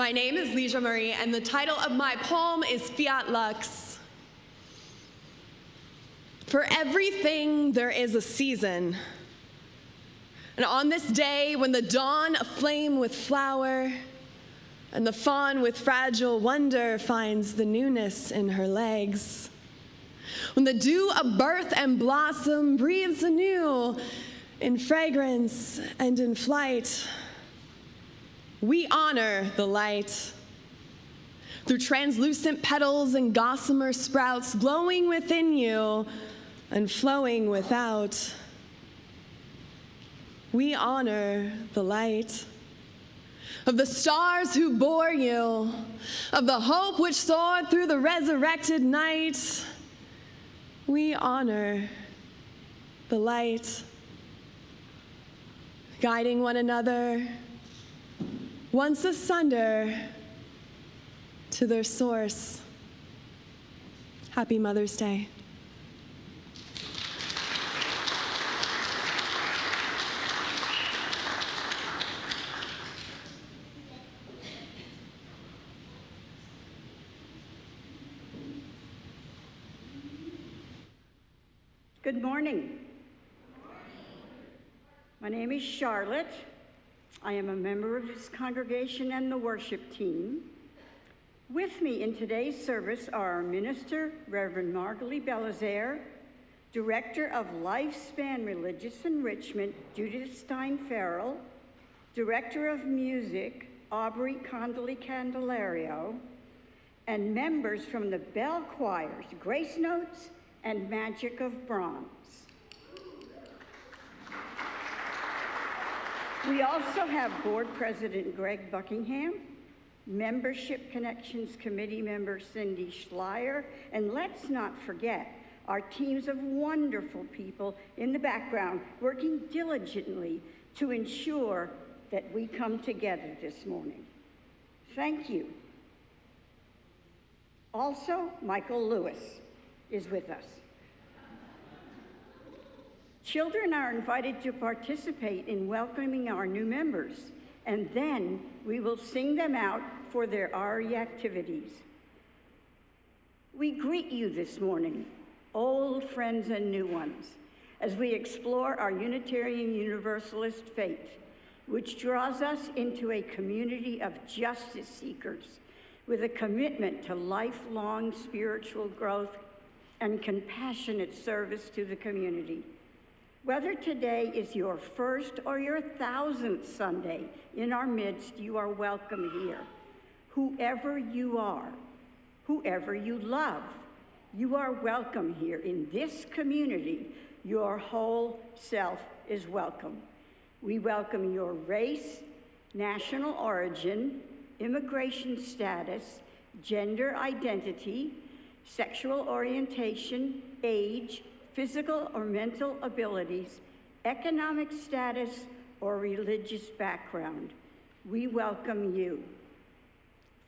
My name is Leisha Marie, and the title of my poem is Fiat Lux. For everything there is a season. And on this day, when the dawn aflame with flower, and the fawn with fragile wonder finds the newness in her legs, when the dew of birth and blossom breathes anew in fragrance and in flight, we honor the light. Through translucent petals and gossamer sprouts glowing within you and flowing without, we honor the light of the stars who bore you, of the hope which soared through the resurrected night. We honor the light, guiding one another once asunder to their source. Happy Mother's Day. Good morning. My name is Charlotte. I am a member of this congregation and the worship team. With me in today's service are our minister, Reverend Margalie Belizaire, Director of Lifespan Religious Enrichment, Judith Stein-Farrall, Director of Music, Aubrey Connelly-Candelario, and members from the bell choirs, Grace Notes and Magic of Brahms. We also have Board President Greg Buckingham, Membership Connections Committee member Cindy Schleier, and let's not forget our teams of wonderful people in the background working diligently to ensure that we come together this morning. Thank you. Also, Michael Lewis is with us. Children are invited to participate in welcoming our new members, and then we will sing them out for their RE activities. We greet you this morning, old friends and new ones, as we explore our Unitarian Universalist faith, which draws us into a community of justice seekers with a commitment to lifelong spiritual growth and compassionate service to the community. Whether today is your first or your 1,000th Sunday in our midst, you are welcome here. Whoever you are, whoever you love, you are welcome here in this community. Your whole self is welcome. We welcome your race, national origin, immigration status, gender identity, sexual orientation, age, physical or mental abilities, economic status, or religious background. We welcome you.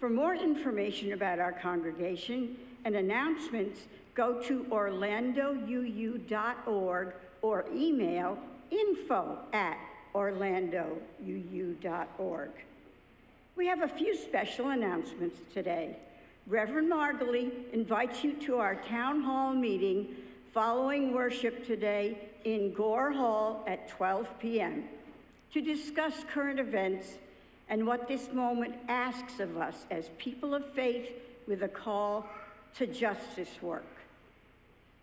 For more information about our congregation and announcements, go to orlandouu.org or email info@orlandouu.org. We have a few special announcements today. Reverend Margalie invites you to our town hall meeting following worship today in Gore Hall at 12 p.m. to discuss current events and what this moment asks of us as people of faith with a call to justice work.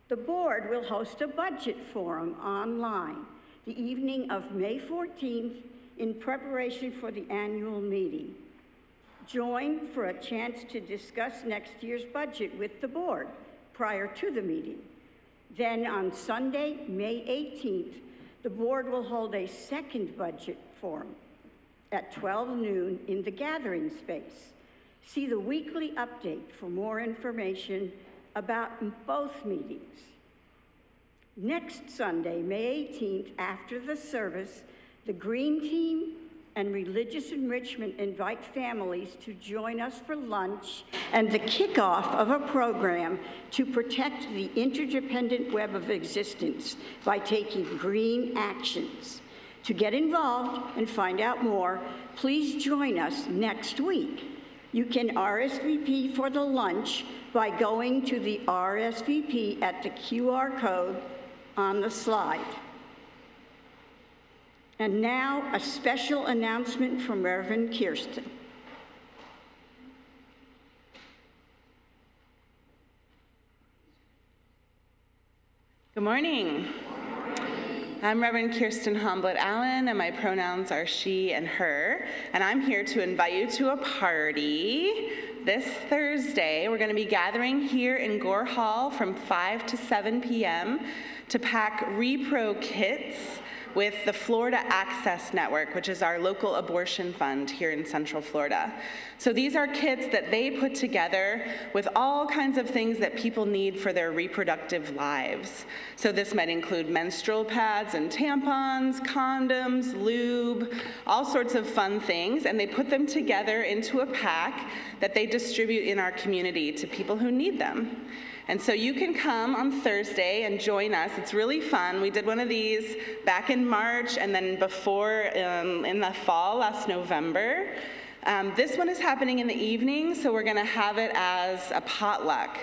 The board will host a budget forum online the evening of May 14th in preparation for the annual meeting. Join for a chance to discuss next year's budget with the board prior to the meeting. Then on Sunday, May 18th, the board will hold a second budget forum at 12 noon in the gathering space. See the weekly update for more information about both meetings. Next Sunday, May 18th, after the service, the Green Team and Religious Enrichment invite families to join us for lunch and the kickoff of a program to protect the interdependent web of existence by taking green actions. To get involved and find out more, please join us next week. You can RSVP for the lunch by going to the RSVP at the QR code on the slide. And now, a special announcement from Reverend Kirsten. Good morning. I'm Reverend Kirsten Homblett-Allen, and my pronouns are she and her, and I'm here to invite you to a party this Thursday. We're going to be gathering here in Gore Hall from 5 to 7 p.m. to pack repro kits with the Florida Access Network, which is our local abortion fund here in Central Florida. So these are kits that they put together with all kinds of things that people need for their reproductive lives. So this might include menstrual pads and tampons, condoms, lube, all sorts of fun things, and they put them together into a pack that they distribute in our community to people who need them. And so you can come on Thursday and join us. It's really fun. We did one of these back in March and then before in the fall, last November. This one is happening in the evening, so we're going to have it as a potluck.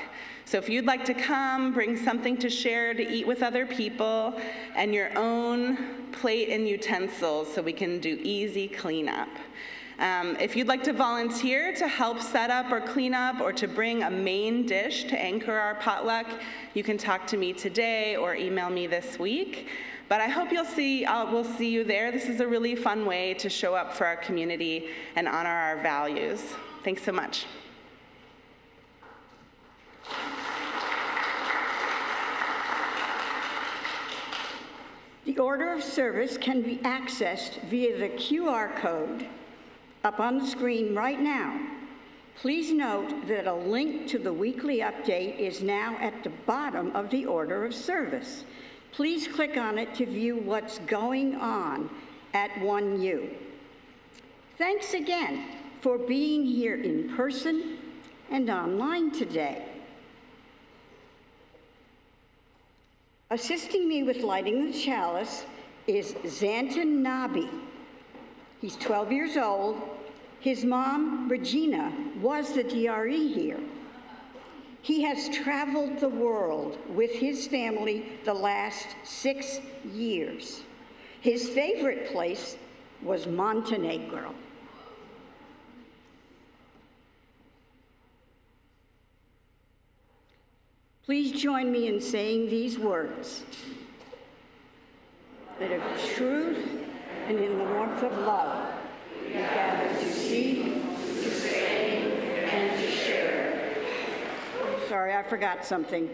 So if you'd like to come, bring something to share, to eat with other people, and your own plate and utensils so we can do easy cleanup. If you'd like to volunteer to help set up or clean up or to bring a main dish to anchor our potluck, you can talk to me today or email me this week. But I hope we'll see you there. This is a really fun way to show up for our community and honor our values. Thanks so much. The order of service can be accessed via the QR code up on the screen right now. Please note that a link to the weekly update is now at the bottom of the order of service. Please click on it to view what's going on at 1U. Thanks again for being here in person and online today. Assisting me with lighting the chalice is Xanten Nabi. He's 12 years old. His mom, Regina, was the DRE here. He has traveled the world with his family the last 6 years. His favorite place was Montenegro. Please join me in saying these words. That of truth and in the warmth of love, we gather to seek, to sustain, and to share. Sorry, I forgot something.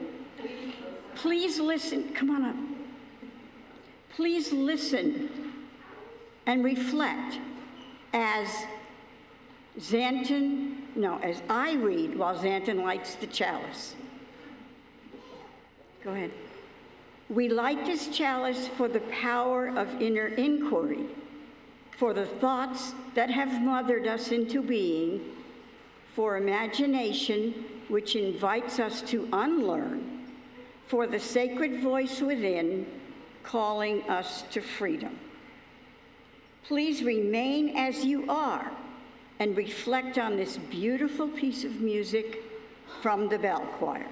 Please listen, come on up. Please listen and reflect as I read while Xanten lights the chalice. Go ahead. We light this chalice for the power of inner inquiry, for the thoughts that have mothered us into being, for imagination which invites us to unlearn, for the sacred voice within calling us to freedom. Please remain as you are and reflect on this beautiful piece of music from the bell choir.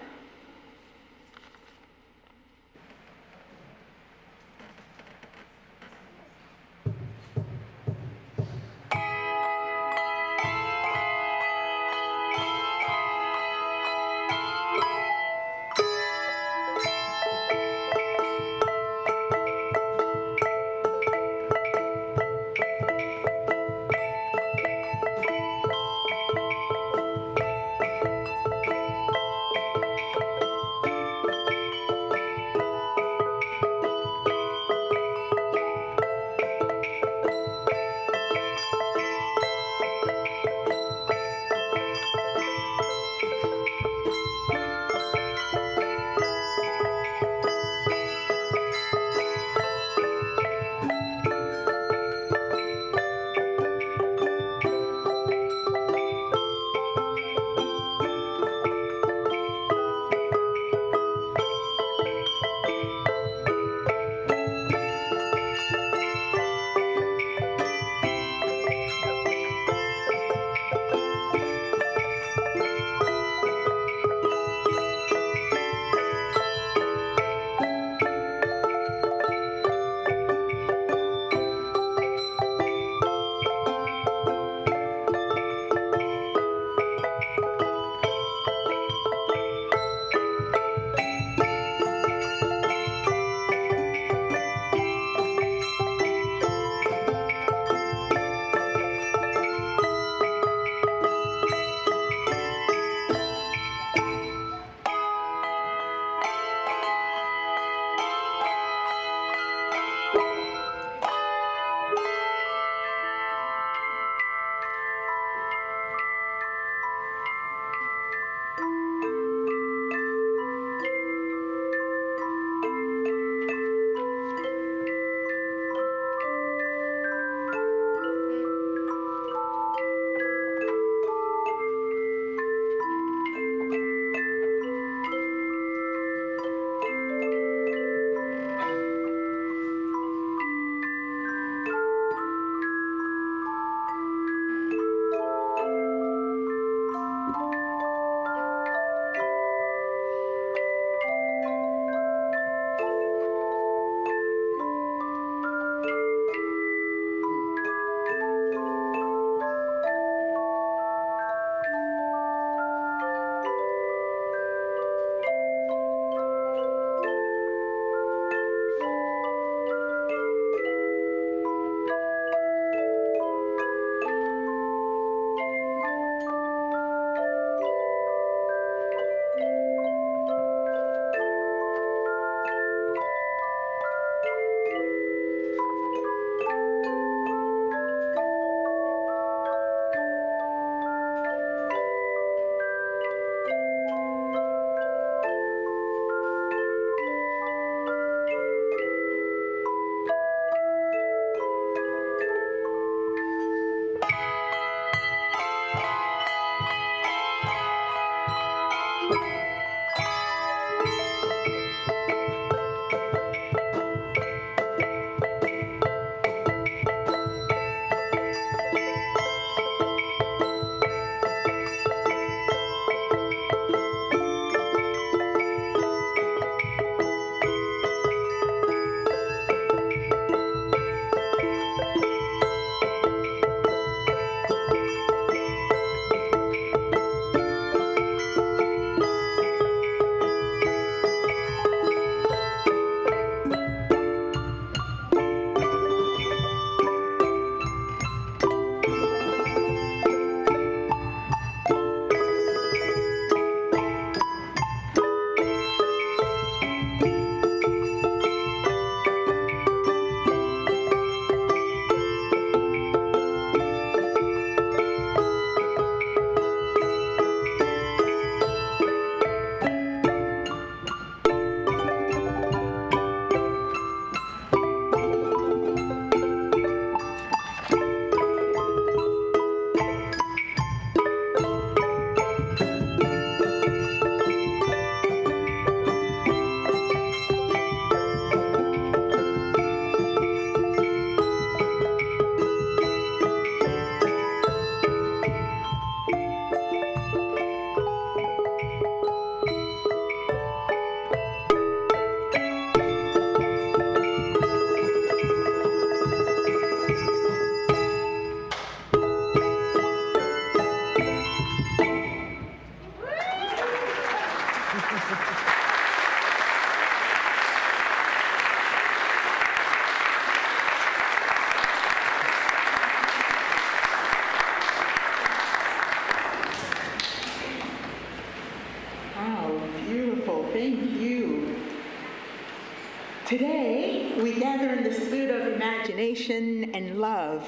Today, we gather in the spirit of imagination and love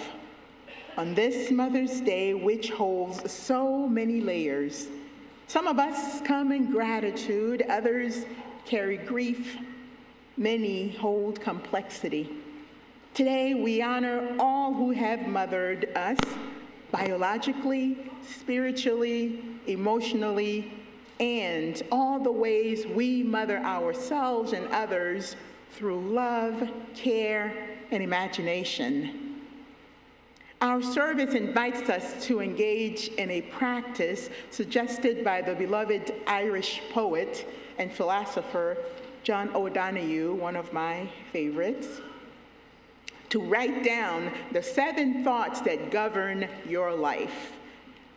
on this Mother's Day, which holds so many layers. Some of us come in gratitude, others carry grief, many hold complexity. Today, we honor all who have mothered us biologically, spiritually, emotionally, and all the ways we mother ourselves and others through love, care, and imagination. Our service invites us to engage in a practice suggested by the beloved Irish poet and philosopher John O'Donoghue, one of my favorites, to write down the 7 thoughts that govern your life.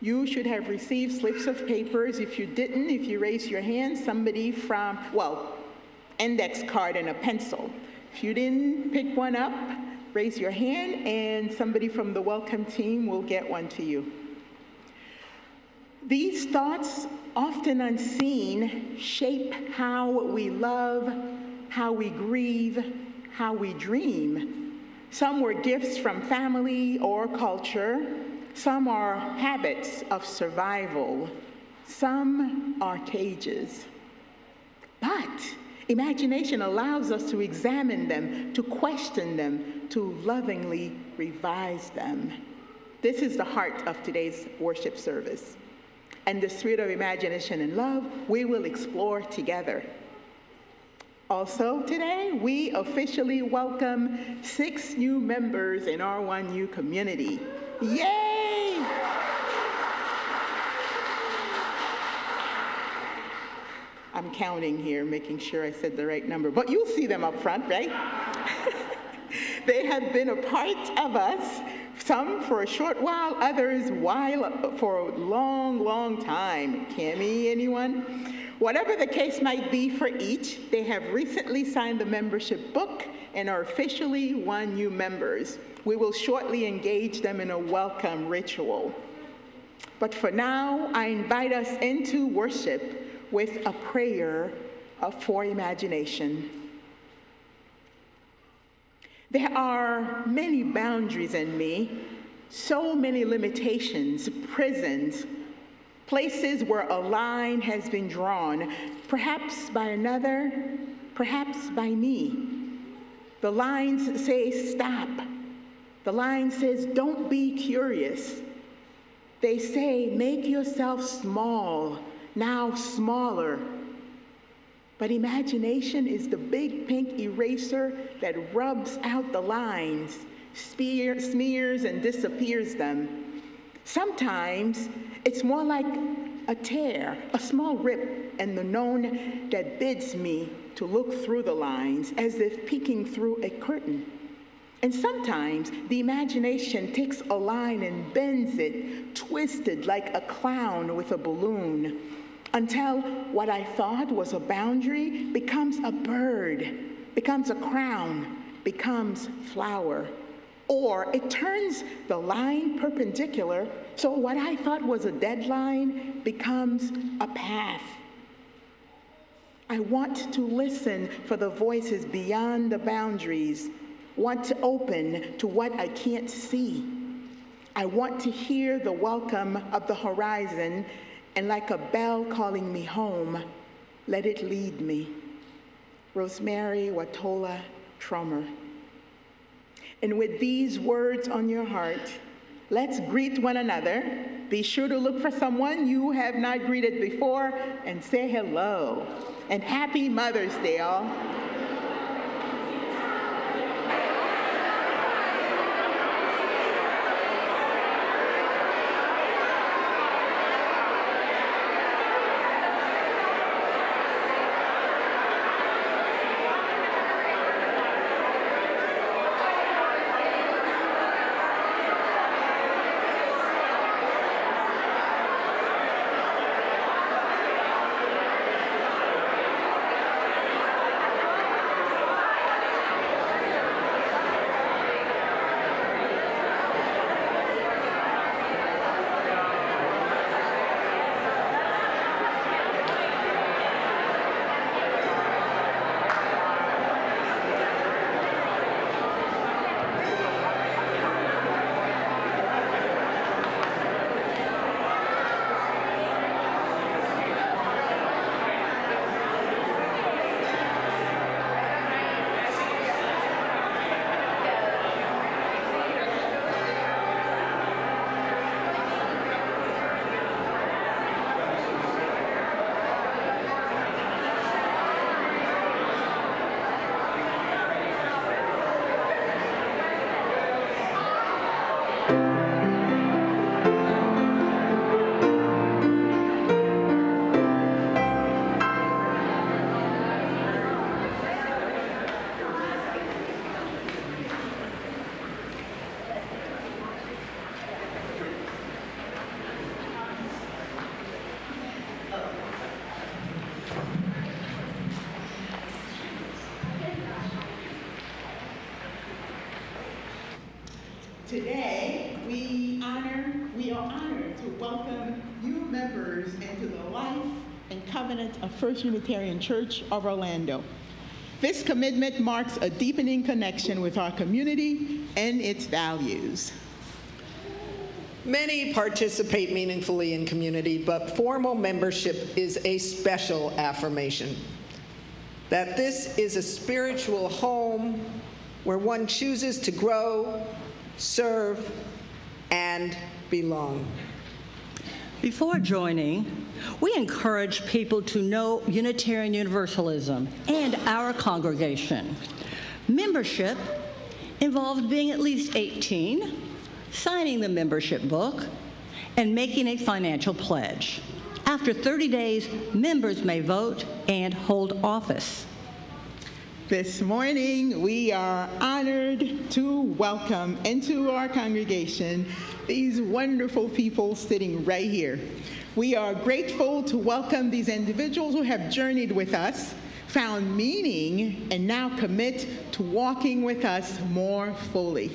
You should have received slips of papers. If you didn't, if you raise your hand, somebody from, index card and a pencil. If you didn't pick one up, raise your hand and somebody from the welcome team will get one to you. These thoughts, often unseen, shape how we love, how we grieve, how we dream. Some were gifts from family or culture. Some are habits of survival. Some are cages. But imagination allows us to examine them, to question them, to lovingly revise them. This is the heart of today's worship service. And the spirit of imagination and love, we will explore together. Also today, we officially welcome 6 new members in our 1U community. Yay! I'm counting here, making sure I said the right number, but you'll see them up front, right? They have been a part of us, some for a short while, others for a long, long time. Cammie, anyone? Whatever the case might be for each, they have recently signed the membership book and are officially 1U members. We will shortly engage them in a welcome ritual. But for now, I invite us into worship with a prayer for imagination. There are many boundaries in me, so many limitations, prisons, places where a line has been drawn, perhaps by another, perhaps by me. The lines say stop. The line says don't be curious. They say make yourself small, now smaller. But imagination is the big pink eraser that rubs out the lines, smears and disappears them. Sometimes it's more like a tear, a small rip in the known that bids me to look through the lines as if peeking through a curtain. And sometimes the imagination takes a line and bends it, twisted like a clown with a balloon, until what I thought was a boundary becomes a bird, becomes a crown, becomes flower. Or it turns the line perpendicular, so what I thought was a deadline becomes a path. I want to listen for the voices beyond the boundaries, want to open to what I can't see. I want to hear the welcome of the horizon, and like a bell calling me home, let it lead me. Rosemary Watola Trummer. And with these words on your heart, let's greet one another. Be sure to look for someone you have not greeted before and say hello. And happy Mother's Day, all. Today, we are honored to welcome new members into the life and covenant of First Unitarian Church of Orlando. This commitment marks a deepening connection with our community and its values. Many participate meaningfully in community, but formal membership is a special affirmation that this is a spiritual home where one chooses to grow, serve, and belong. Before joining, we encourage people to know Unitarian Universalism and our congregation. Membership involves being at least 18, signing the membership book, and making a financial pledge. After 30 days, members may vote and hold office. This morning, we are honored to welcome into our congregation these wonderful people sitting right here. We are grateful to welcome these individuals who have journeyed with us, found meaning, and now commit to walking with us more fully.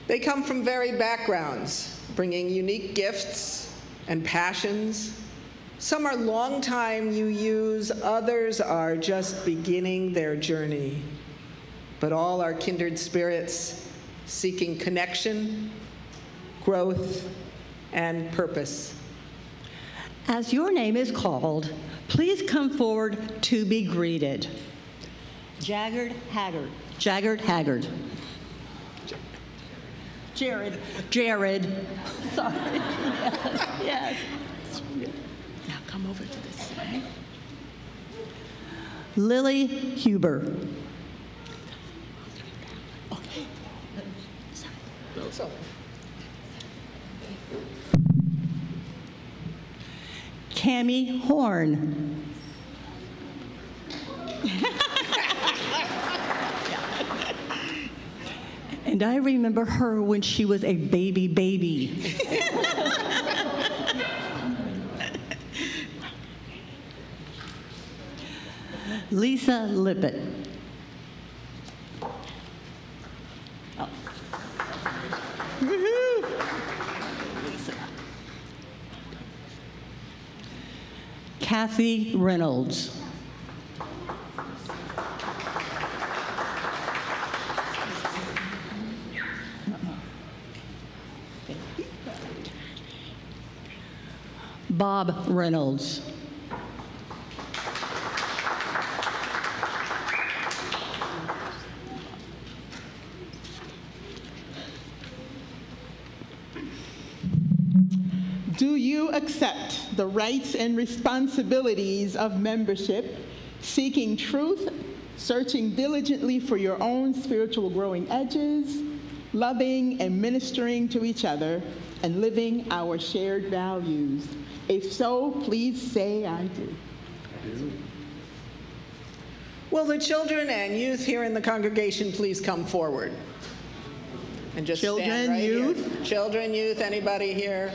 They come from varied backgrounds, bringing unique gifts and passions. Some are longtime UUs, others are just beginning their journey. But all are kindred spirits, seeking connection, growth, and purpose. As your name is called, please come forward to be greeted. Jaggard Haggard. Jared. Sorry. Yes. Now come over to this side. Lily Huber. Okay. So, Cammie Horn. And I remember her when she was a baby. Lisa Lippett. Oh. Woohoo! Lisa. Kathy Reynolds. Bob Reynolds. Do you accept the rights and responsibilities of membership, seeking truth, searching diligently for your own spiritual growing edges, loving and ministering to each other, and living our shared values? If so, please say, I do. will the children and youth here in the congregation please come forward? And just stand right youth. here. Children, youth, anybody here?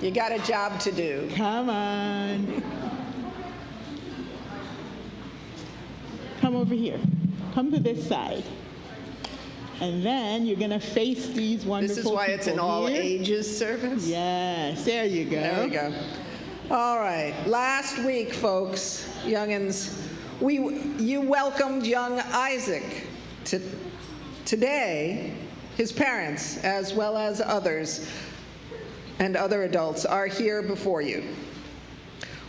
You got a job to do. Come on. Come over here. Come to this side. And then you're going to face these wonderful people. This is why it's an all here. ages service? Yes, there you go. There we go. All right. Last week, folks, youngins, you welcomed young Isaac. Today, his parents, as well as others and other adults, are here before you.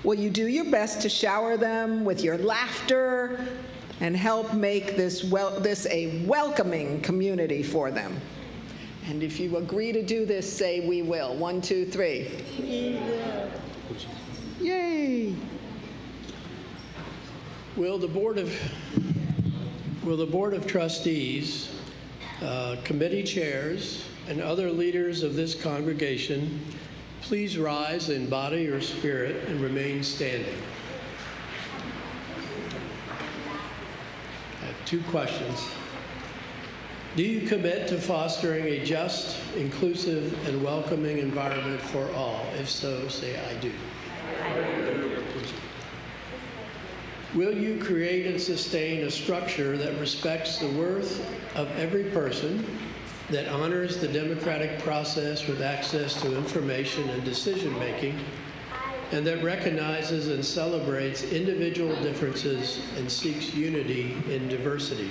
Will you do your best to shower them with your laughter and help make this a welcoming community for them? And if you agree to do this, say we will. 1, 2, 3. We will. Yay! Will the Board of Trustees, committee chairs, and other leaders of this congregation please rise in body or spirit and remain standing? I have 2 questions. Do you commit to fostering a just, inclusive, and welcoming environment for all? If so, say I do. Will you create and sustain a structure that respects the worth of every person, that honors the democratic process with access to information and decision-making, and that recognizes and celebrates individual differences and seeks unity in diversity?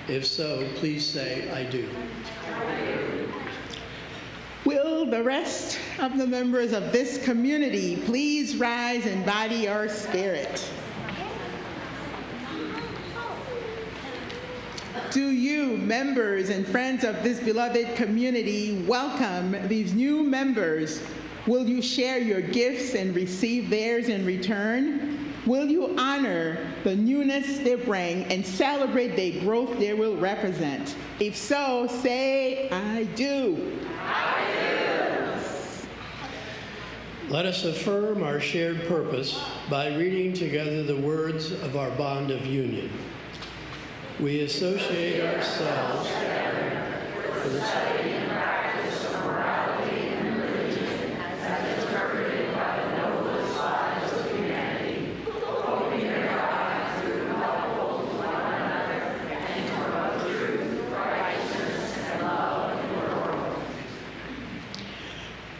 If so, please say, I do. Will the rest of the members of this community please rise and embody your spirit? Do you, members and friends of this beloved community, welcome these new members? Will you share your gifts and receive theirs in return? Will you honor the newness they bring and celebrate the growth they will represent? If so, say, I do. I do. Let us affirm our shared purpose by reading together the words of our bond of union. We associate ourselves for the study and practice of morality and religion as interpreted by the noblest lives of humanity, hoping their God through helpful to one another and to promote truth, righteousness, and love in the world.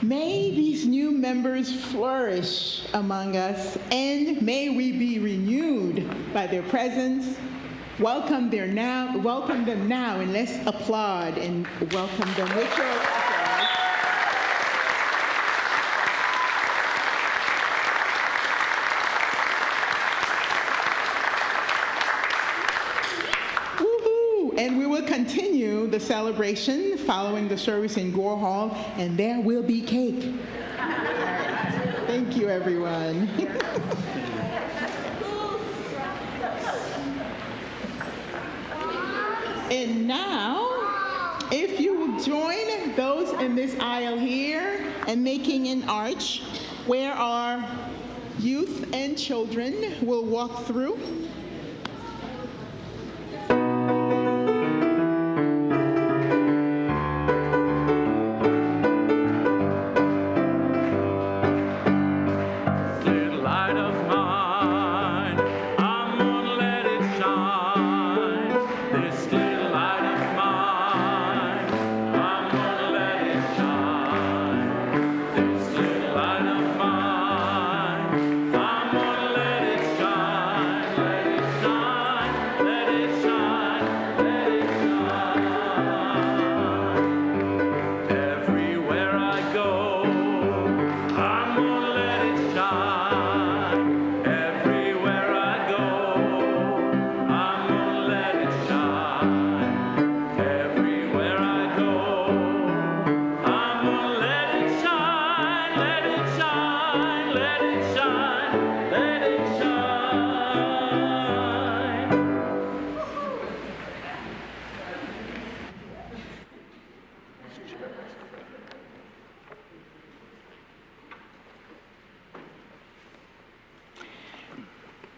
May these new members flourish among us, and may we be renewed by their presence. Welcome them now, and let's applaud and welcome them with your applause. Woohoo! And we will continue the celebration following the service in Gore Hall, and there will be cake. All right. Thank you, everyone. And now, if you will join those in this aisle here and making an arch where our youth and children will walk through.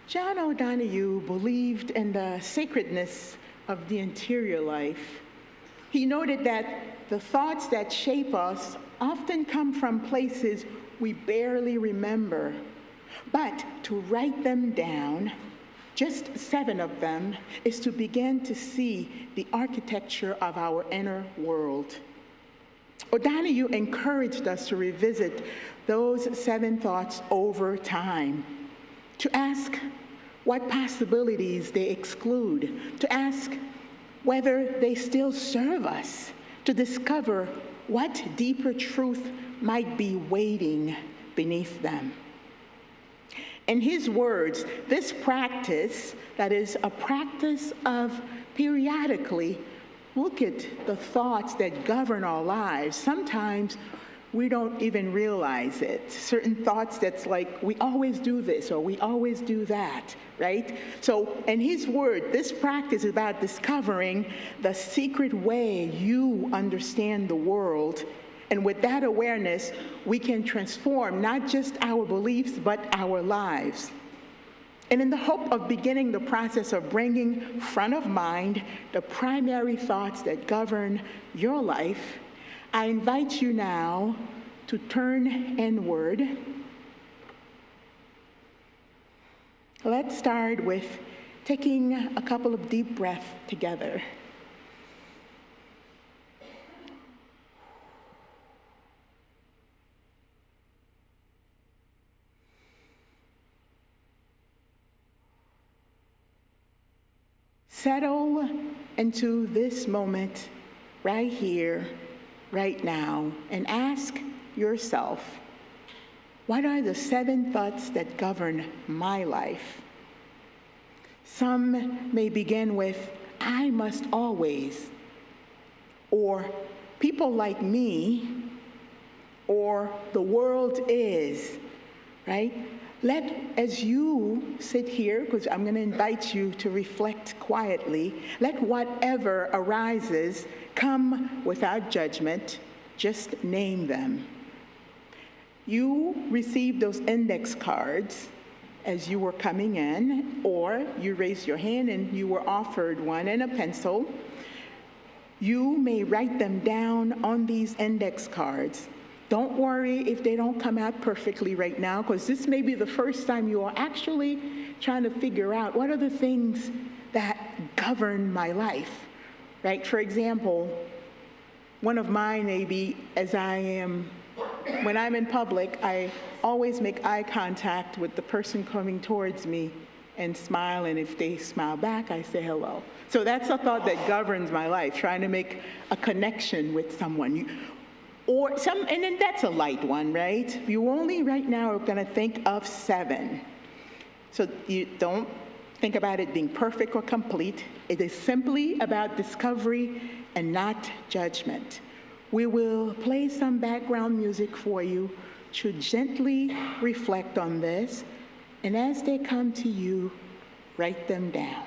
John O'Donoghue believed in the sacredness of the interior life. He noted that the thoughts that shape us often come from places we barely remember. But to write them down, just 7 of them, is to begin to see the architecture of our inner world. O'Donoghue encouraged us to revisit those 7 thoughts over time, to ask what possibilities they exclude, to ask whether they still serve us, to discover what deeper truth might be waiting beneath them. In his words, this practice, that is a practice of periodically look at the thoughts that govern our lives. Sometimes we don't even realize it. Certain thoughts that's like, we always do this or we always do that, right? So in his word, this practice is about discovering the secret way you understand the world. And with that awareness, we can transform not just our beliefs, but our lives. And in the hope of beginning the process of bringing front of mind the primary thoughts that govern your life, I invite you now to turn inward. Let's start with taking a couple of deep breaths together. Settle into this moment right here, right now, and ask yourself, what are the 7 thoughts that govern my life? Some may begin with, I must always, or people like me, or the world is, right? As you sit here, because I'm going to invite you to reflect quietly, let whatever arises come without judgment. Just name them. You received those index cards as you were coming in, or you raised your hand and you were offered one and a pencil. You may write them down on these index cards. Don't worry if they don't come out perfectly right now, because this may be the first time you are actually trying to figure out what are the things that govern my life, right? For example, one of mine may be, when I'm in public, I always make eye contact with the person coming towards me and smile, and if they smile back, I say hello. So that's a thought that governs my life, trying to make a connection with someone. And then that's a light one, right? You only right now are going to think of 7. So you don't think about it being perfect or complete. It is simply about discovery and not judgment. We will play some background music for you to gently reflect on this, and as they come to you, write them down.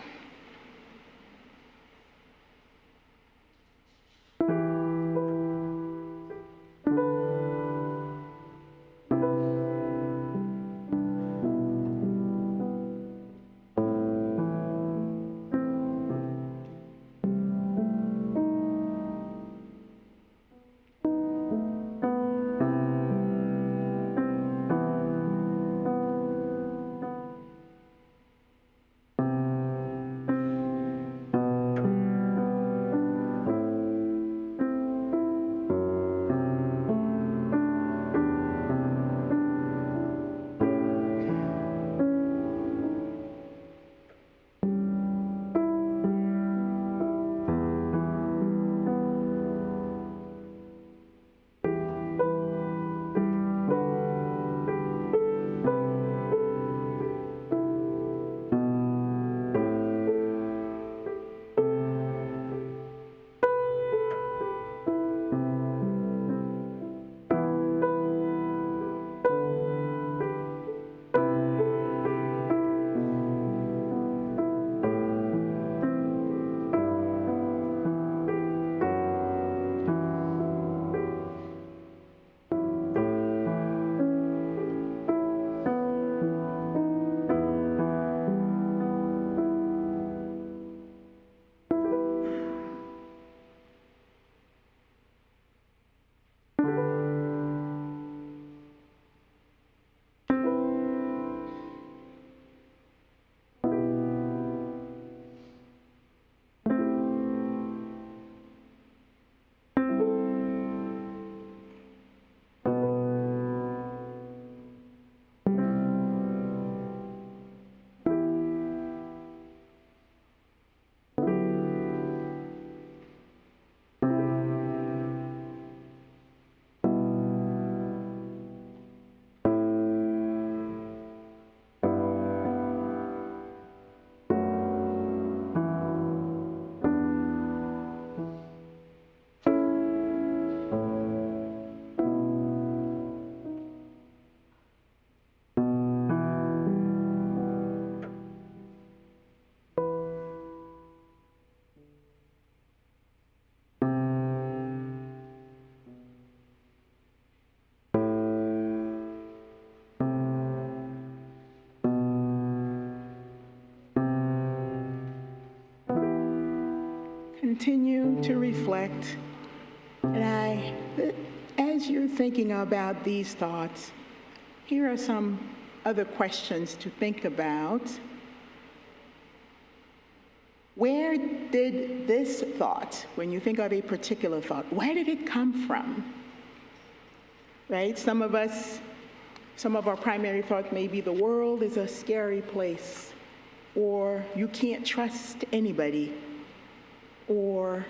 Continue to reflect. And as you're thinking about these thoughts, here are some other questions to think about. Where did this thought, when you think of a particular thought, where did it come from? Right? Some of our primary thought may be the world is a scary place. or you can't trust anybody, or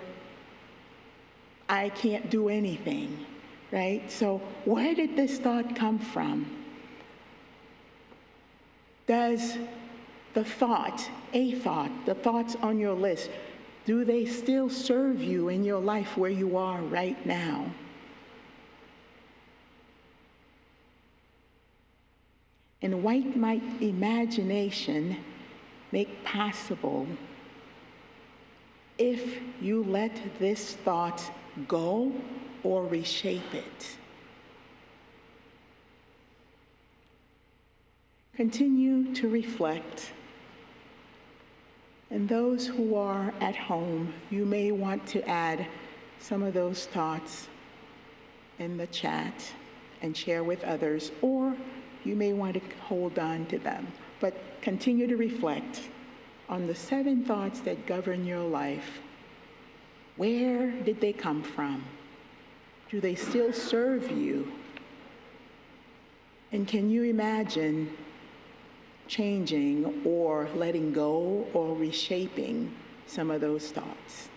I can't do anything, right? So where did this thought come from? Does the thoughts on your list, do they still serve you in your life where you are right now? And what might imagination make possible if you let this thought go or reshape it? Continue to reflect. And those who are at home, you may want to add some of those thoughts in the chat and share with others, or you may want to hold on to them. But continue to reflect on the 7 thoughts that govern your life. Where did they come from? Do they still serve you? And can you imagine changing or letting go or reshaping some of those thoughts?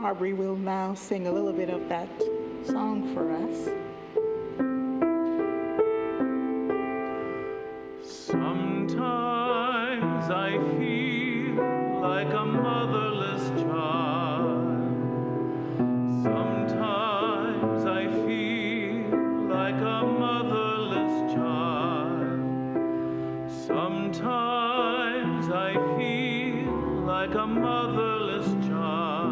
Aubrey will now sing a little bit of that song for us. Sometimes I feel like a motherless child. Sometimes I feel like a motherless child. Sometimes I feel like a motherless child.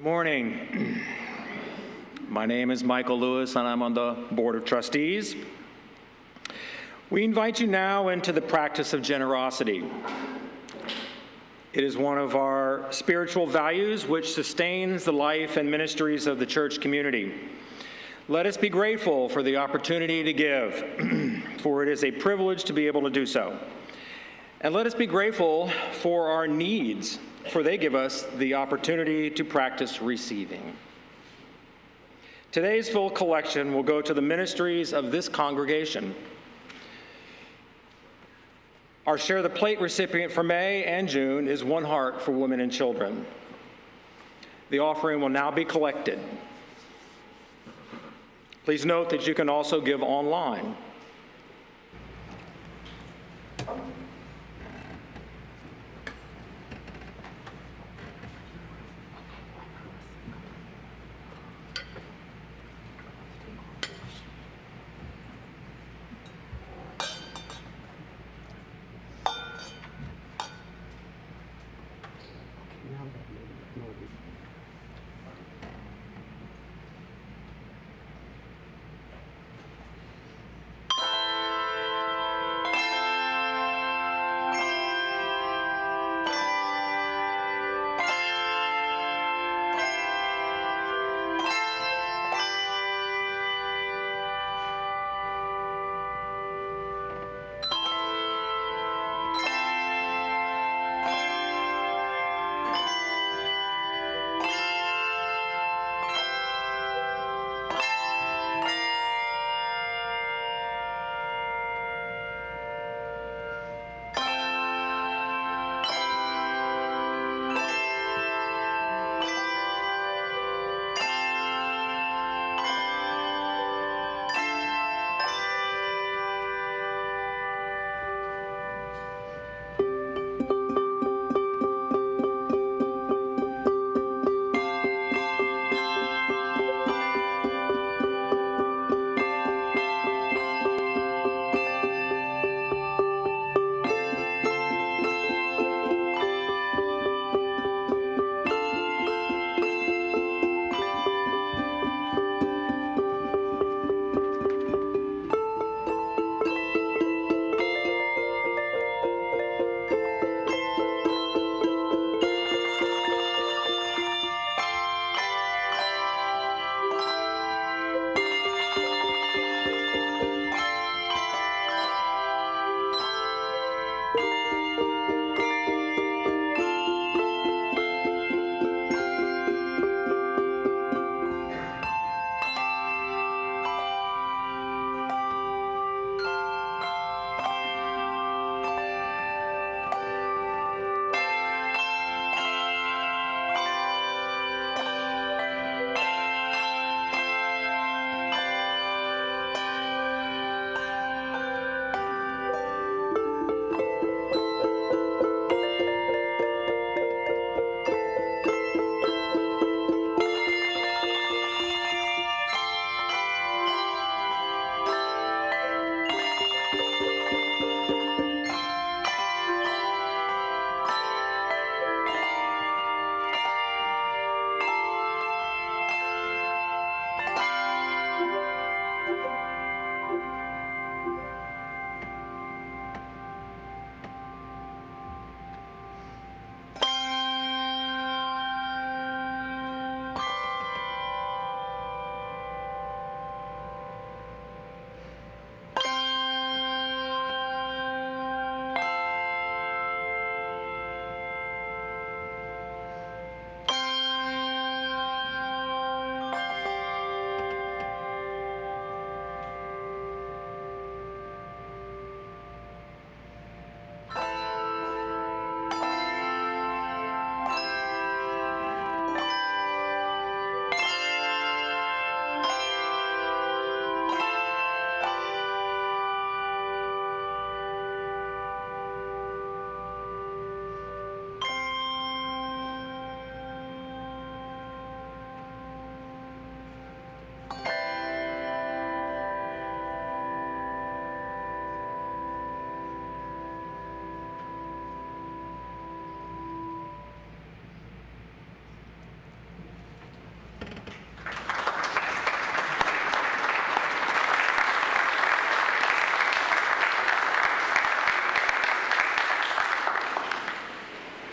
Morning. My name is Michael Lewis, and I'm on the Board of Trustees. We invite you now into the practice of generosity. It is one of our spiritual values which sustains the life and ministries of the church community. Let us be grateful for the opportunity to give, for it is a privilege to be able to do so. And let us be grateful for our needs, for they give us the opportunity to practice receiving. Today's full collection will go to the ministries of this congregation. Our Share the Plate recipient for May and June is One Heart for Women and Children. The offering will now be collected. Please note that you can also give online.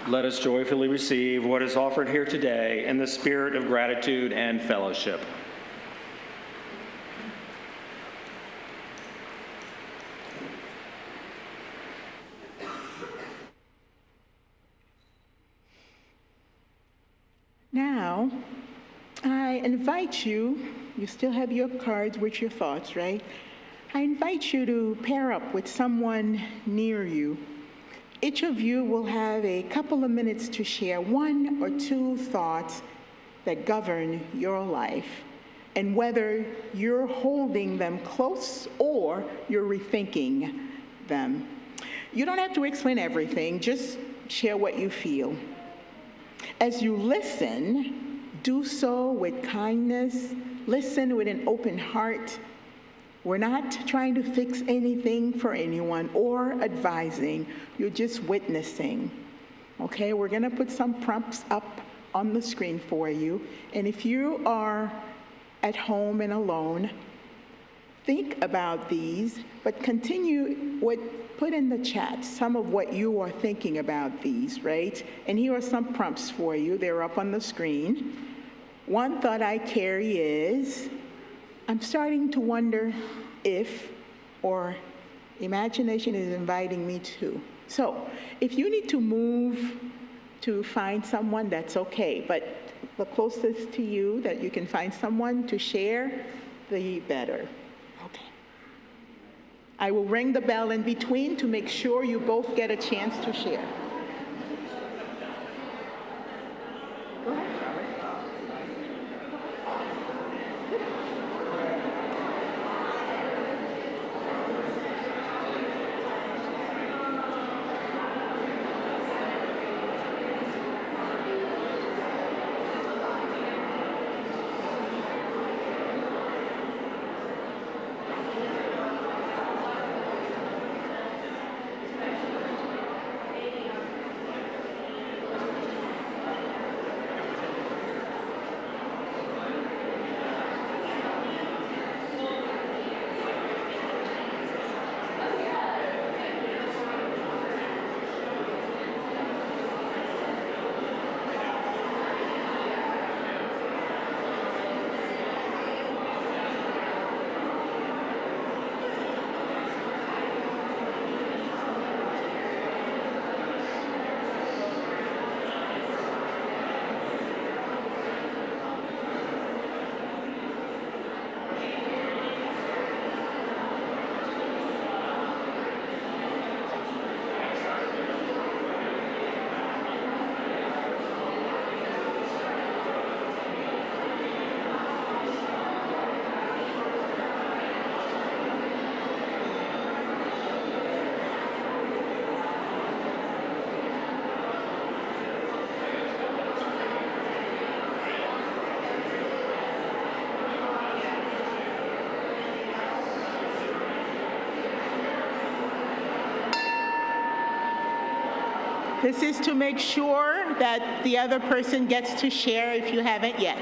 Let us joyfully receive what is offered here today in the spirit of gratitude and fellowship. Now, I invite you, you still have your cards with your thoughts, right? I invite you to pair up with someone near you. Each of you will have a couple of minutes to share one or two thoughts that govern your life. and whether you're holding them close or you're rethinking them. You don't have to explain everything, just share what you feel. As you listen, do so with kindness, listen with an open heart. We're not trying to fix anything for anyone or advising, you're just witnessing. Okay, we're gonna put some prompts up on the screen for you, and if you are at home and alone, think about these, but put in the chat some of what you are thinking about these, right? And here are some prompts for you. They're up on the screen. One thought I carry is, I'm starting to wonder if, or imagination is inviting me to. So if you need to move to find someone, that's okay, but the closest to you that you can find someone to share, the better. Okay. I will ring the bell in between to make sure you both get a chance to share. Go ahead. This is to make sure that the other person gets to share if you haven't yet.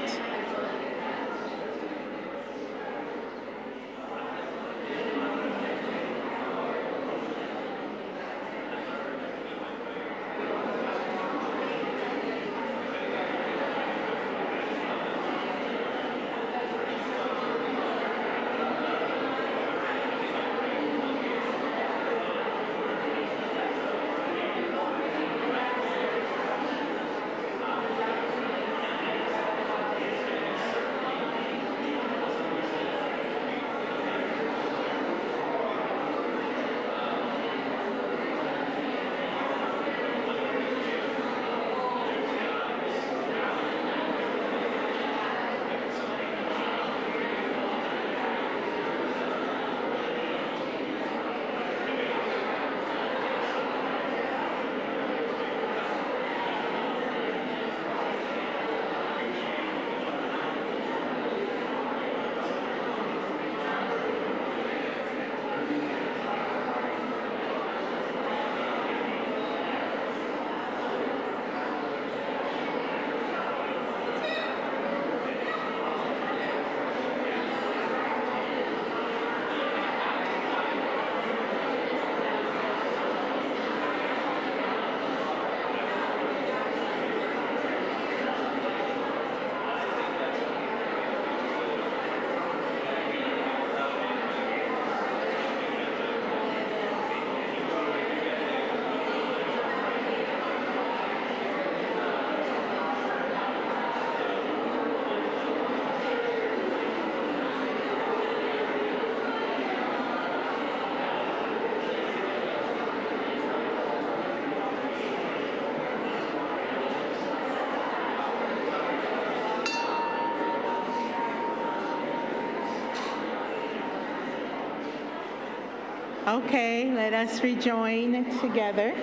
Okay, let us rejoin together.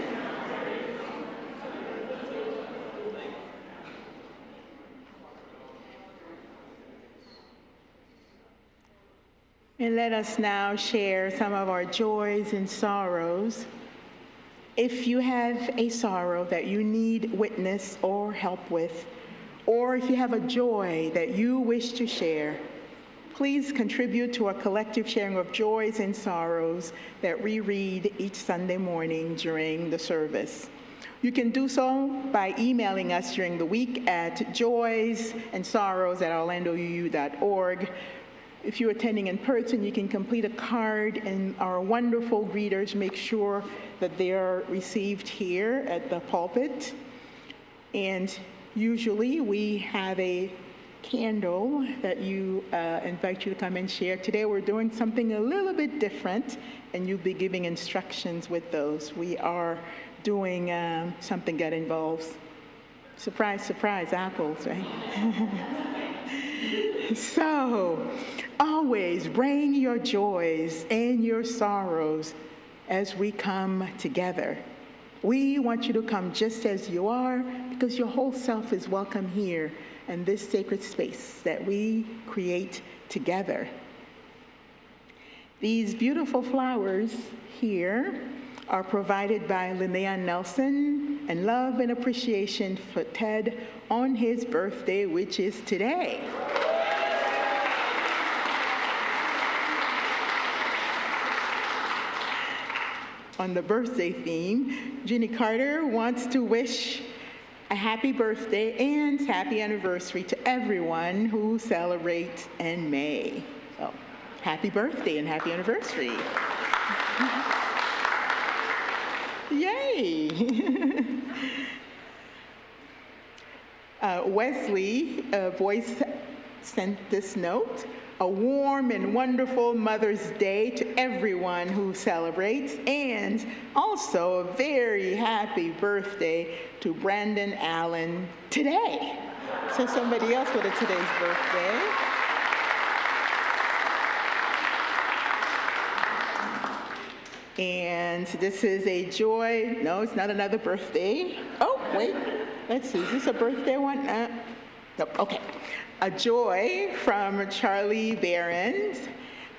And let us now share some of our joys and sorrows. If you have a sorrow that you need witness or help with, or if you have a joy that you wish to share, please contribute to our collective sharing of joys and sorrows that we read each Sunday morning during the service. You can do so by emailing us during the week at joysandsorrows@orlandouu.org. If you're attending in person, you can complete a card, and our wonderful greeters make sure that they are received here at the pulpit. And usually we have a candle that you invite you to come and share. Today we're doing something a little bit different, and you'll be giving instructions with those. We are doing something that involves, surprise, surprise, apples, right? So, always bring your joys and your sorrows as we come together. We want you to come just as you are, because your whole self is welcome here in this sacred space that we create together. These beautiful flowers here are provided by Linnea Nelson, and love and appreciation for Ted on his birthday, which is today. On the birthday theme, Ginny Carter wants to wish a happy birthday and happy anniversary to everyone who celebrates in May. So, happy birthday and happy anniversary. Yay! Wesley Voice sent this note. A warm and wonderful Mother's Day to everyone who celebrates, and also a very happy birthday to Brandon Allen today. So somebody else with a today's birthday. And this is a joy. No, it's not another birthday. Oh, wait. Let's see. Is this a birthday one? Nope. Okay. A joy from Charlie Behrens.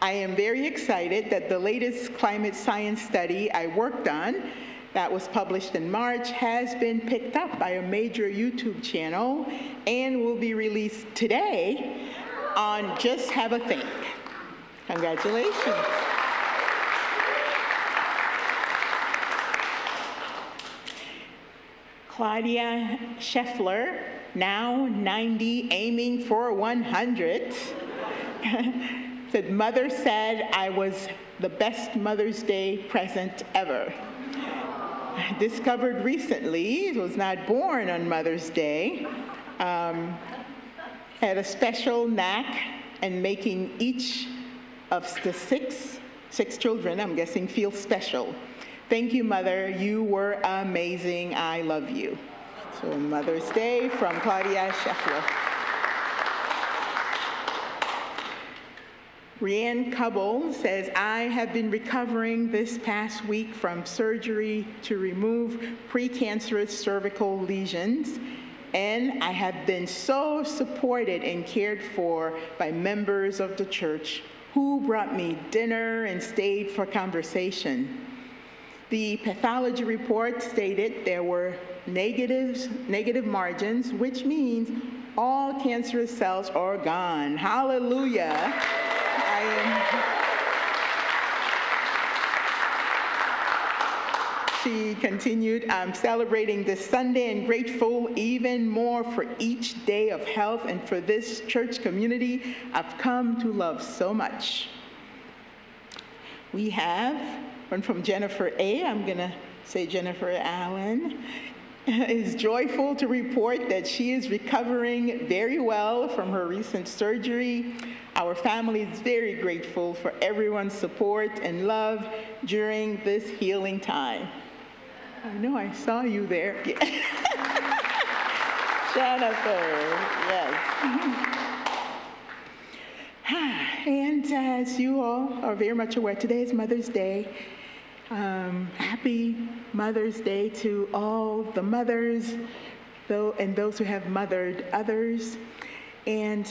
I am very excited that the latest climate science study I worked on, that was published in March, has been picked up by a major YouTube channel and will be released today on Just Have a Think. Congratulations. Claudia Scheffler, now 90, aiming for 100, said, Mother said I was the best Mother's Day present ever. Discovered recently, was not born on Mother's Day, had a special knack in making each of the six children, I'm guessing, feel special. Thank you, Mother. You were amazing. I love you. So Mother's Day from Claudia Scheffler. Rianne Cubble says, I have been recovering this past week from surgery to remove precancerous cervical lesions, and I have been so supported and cared for by members of the church who brought me dinner and stayed for conversation. The pathology report stated there were negative margins, which means all cancerous cells are gone. Hallelujah. She continued, I'm celebrating this Sunday and grateful even more for each day of health and for this church community I've come to love so much. We have one from Jennifer A. I'm going to say Jennifer Allen is joyful to report that she is recovering very well from her recent surgery. Our family is very grateful for everyone's support and love during this healing time. I know I saw you there. Yeah. Jennifer, yes. And as you all are very much aware, today is Mother's Day. Happy Mother's Day to all the mothers and those who have mothered others. And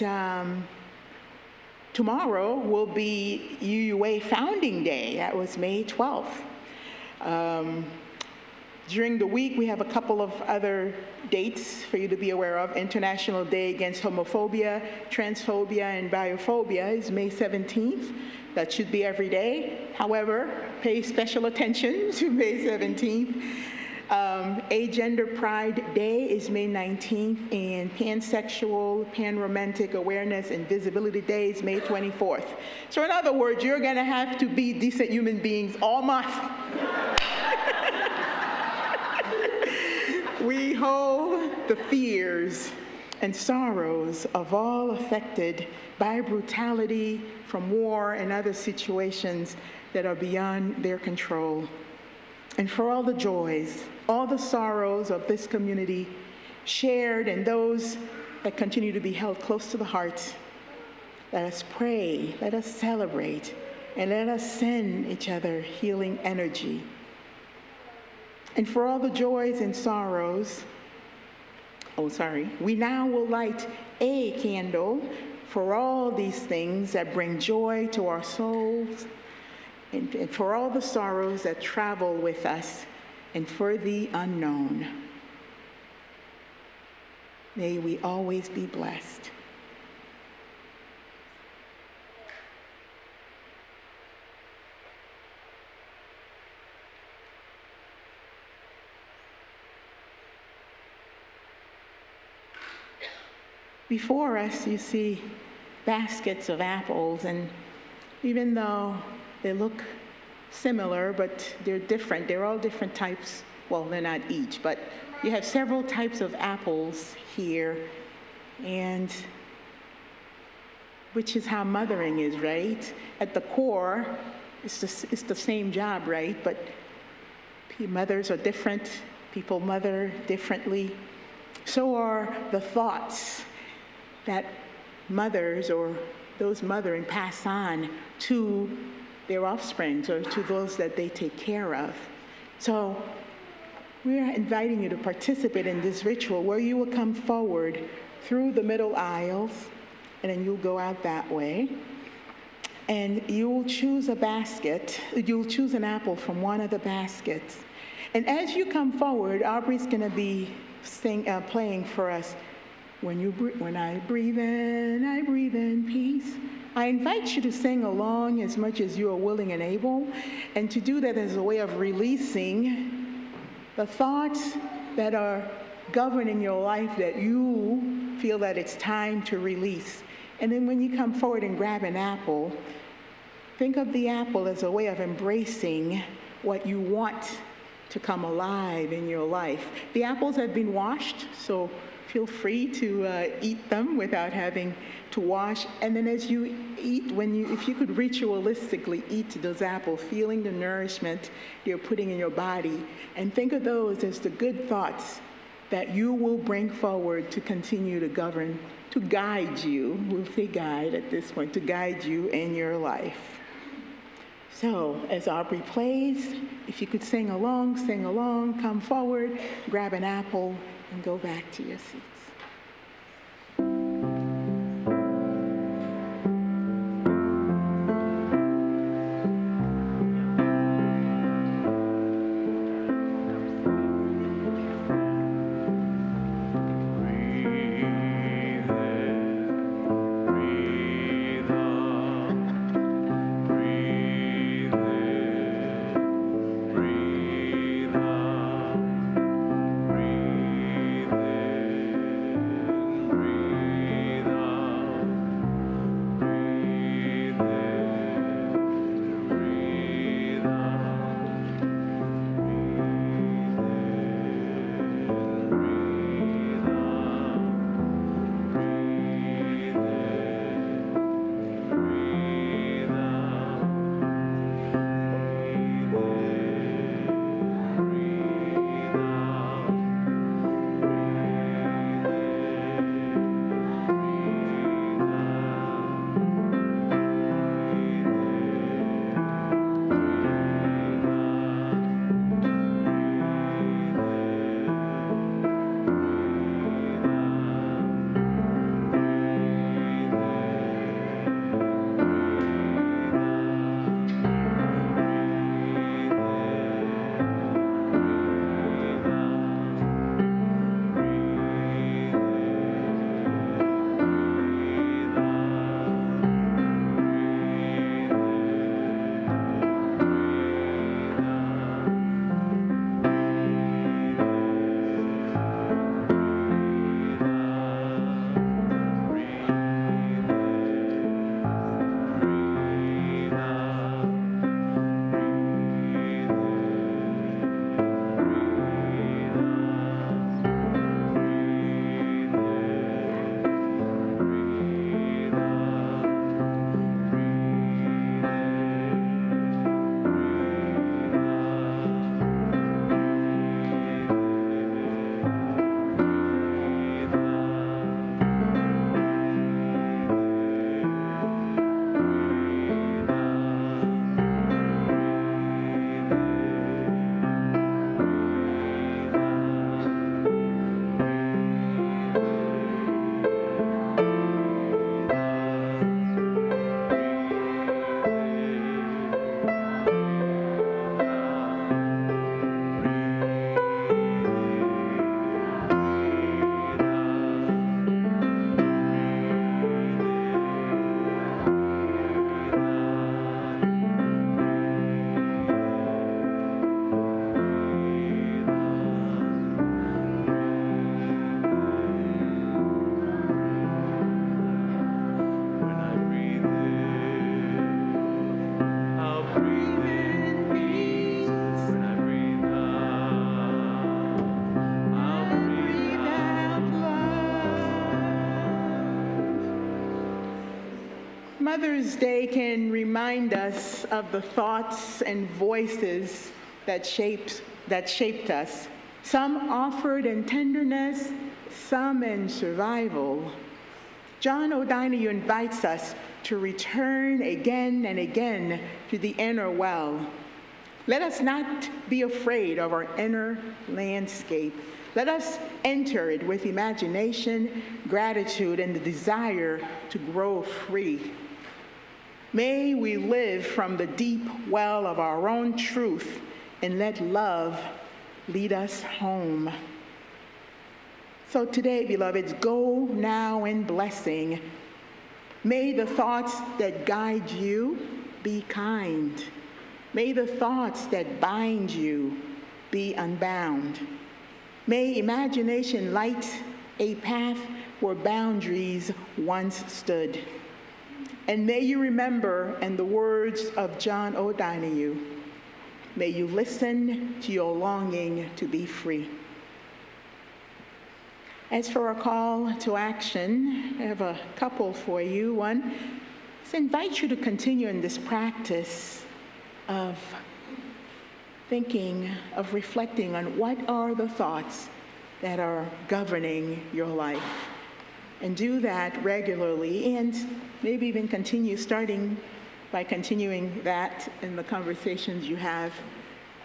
tomorrow will be UUA Founding Day. That was May 12th. During the week, we have a couple of other dates for you to be aware of. International Day Against Homophobia, Transphobia, and Biophobia is May 17th. That should be every day. However, pay special attention to May 17th. Agender Pride Day is May 19th, and Pansexual, Panromantic Awareness and Visibility Day is May 24th. So in other words, you're going to have to be decent human beings all month. We hold the fears and sorrows of all affected by brutality from war and other situations that are beyond their control. And for all the joys, all the sorrows of this community shared and those that continue to be held close to the heart, let us pray, let us celebrate, and let us send each other healing energy. And for all the joys and sorrows, we now will light a candle for all these things that bring joy to our souls, and for all the sorrows that travel with us, and for the unknown. May we always be blessed. Before us, you see baskets of apples, and even though they look similar, but they're different, they're all different types. Well, they're not each, but you have several types of apples here, and which is how mothering is, right? At the core, it's the same job, right? But mothers are different, people mother differently. So are the thoughts that mothers or those mothering pass on to their offspring or to those that they take care of. So we're inviting you to participate in this ritual where you will come forward through the middle aisles, and then you'll go out that way. And you'll choose a basket, you'll choose an apple from one of the baskets. And as you come forward, Aubrey's gonna be playing for us, when I breathe in peace. I invite you to sing along as much as you are willing and able, and to do that as a way of releasing the thoughts that are governing your life that you feel that it's time to release. And then when you come forward and grab an apple, think of the apple as a way of embracing what you want to come alive in your life. The apples have been washed, so feel free to eat them without having to wash. And then as you eat, if you could ritualistically eat those apples, feeling the nourishment you're putting in your body, and think of those as the good thoughts that you will bring forward to continue to govern, to guide you, we'll say guide at this point, to guide you in your life. So as Aubrey plays, if you could sing along, come forward, grab an apple, and go back to your seats. Breathe Mother's Day can remind us of the thoughts and voices that shaped us. Some offered in tenderness, some in survival. John O'Donohue invites us to return again and again to the inner well. Let us not be afraid of our inner landscape. Let us enter it with imagination, gratitude, and the desire to grow free. May we live from the deep well of our own truth and let love lead us home. So today, beloveds, go now in blessing. May the thoughts that guide you be kind. May the thoughts that bind you be unbound. May imagination light a path where boundaries once stood. And may you remember, in the words of John O'Donohue, may you listen to your longing to be free. As for a call to action, I have a couple for you. One is to invite you to continue in this practice of thinking, of reflecting on what are the thoughts that are governing your life. And do that regularly, and maybe even continue, starting by continuing that in the conversations you have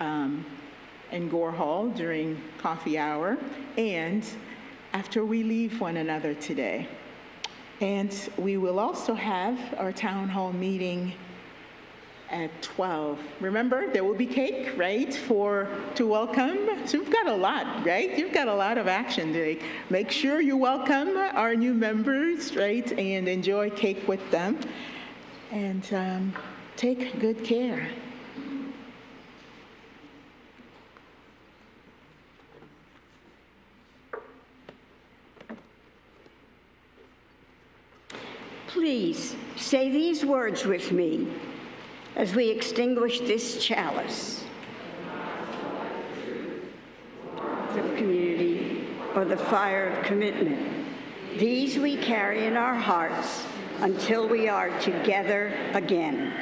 in Gore Hall during coffee hour, and after we leave one another today. And we will also have our town hall meeting at 12. Remember, there will be cake, right, to welcome. So you've got a lot, right? You've got a lot of action today. Make sure you welcome our new members, right, and enjoy cake with them. And take good care. Please say these words with me as we extinguish this chalice of community or the fire of commitment. These we carry in our hearts until we are together again.